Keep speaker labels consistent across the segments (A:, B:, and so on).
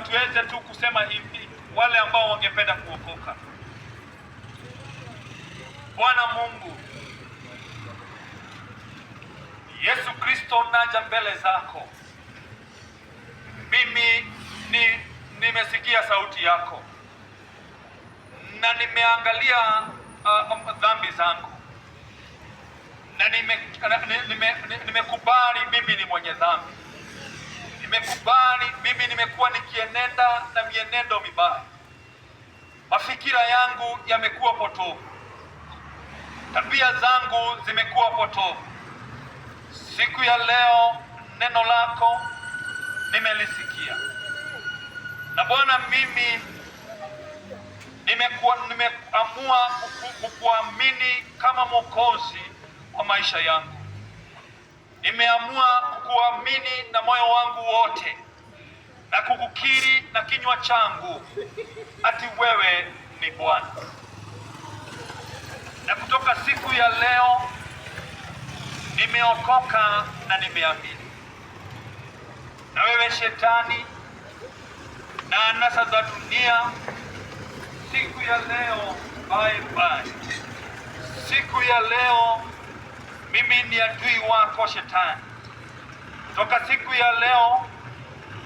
A: tuweze tu kusema hivi, wale ambao wangependa kuokoka. Bwana Mungu Yesu Kristo, naja mbele zako. Mimi nimesikia sauti yako na nimeangalia dhambi zangu na nimekubali mimi ni mwenye dhambi. Nimekubali mimi nimekuwa nikienenda na mienendo mibaya. Mafikira yangu yamekuwa potofu, tabia zangu zimekuwa potofu. Siku ya leo neno lako nimelisikia, na Bwana, mimi nimeamua kukuamini kama Mwokozi wa maisha yangu. Nimeamua kukuamini na moyo wangu wote na kukukiri na kinywa changu ati wewe ni Bwana. Na kutoka siku ya leo nimeokoka na nimeamini. Na wewe Shetani na anasa za dunia, siku ya leo bye bye. Siku ya leo mimi ni adui wako Shetani. Toka siku ya leo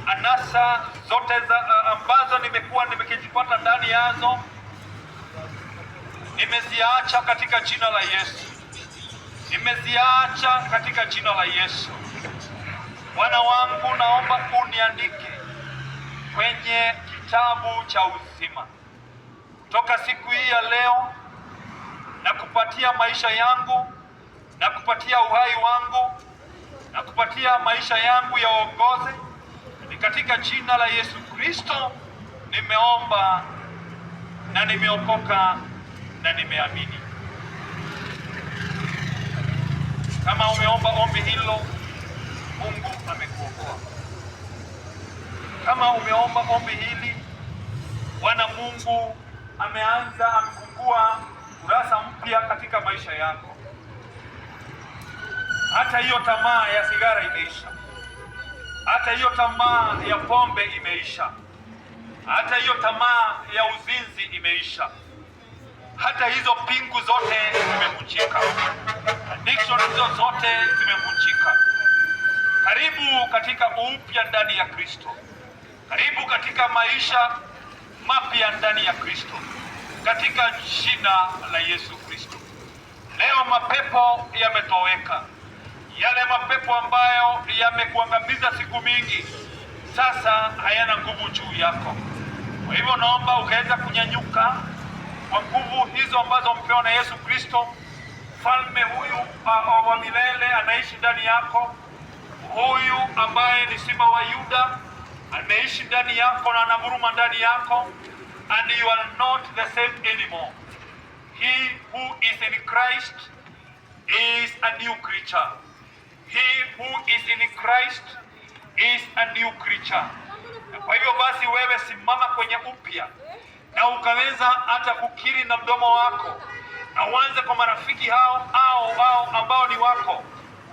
A: anasa zote ambazo nimekuwa nimekijipata ndani yazo nimeziacha katika jina la Yesu. Nimeziacha katika jina la Yesu. Bwana wangu, naomba uniandike kwenye kitabu cha uzima. Toka siku hii ya leo na kupatia maisha yangu, na kupatia uhai wangu, na kupatia maisha yangu yaongoze. Ni katika jina la Yesu Kristo nimeomba na nimeokoka na nimeamini. Kama umeomba ombi hilo, Mungu amekuokoa. Kama umeomba ombi hili, Bwana Mungu amefungua kurasa mpya katika maisha yako. Hata hiyo tamaa ya sigara imeisha. Hata hiyo tamaa ya pombe imeisha. Hata hiyo tamaa ya uzinzi imeisha. Hata hizo pingu zote zimevunjika. Addiction hizo zote zimevunjika. Karibu katika upya ndani ya Kristo. Karibu katika maisha mapya ndani ya Kristo, katika jina la Yesu Kristo. Leo mapepo yametoweka. Yale mapepo ambayo yamekuangamiza siku mingi sasa hayana nguvu juu yako. Kwa hivyo naomba ukaweza kunyanyuka kwa nguvu hizo ambazo mpewa na Yesu Kristo. Mfalme huyu wa milele anaishi ndani yako. Huyu ambaye ni Simba wa Yuda anaishi ndani yako na anavuruma ndani yako, and you are not the same anymore. He who is in Christ is a new creature. He who is in Christ is a new creature. Kwa hivyo basi, wewe simama kwenye upya, na ukaweza hata kukiri na mdomo wako, na uanze kwa marafiki hao ambao ni wako.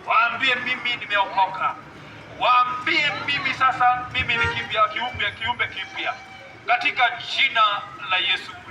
A: Waambie mimi nimeokoka. Waambie mimi sasa mimi ni kiumbe kipya katika jina la Yesu Kristo.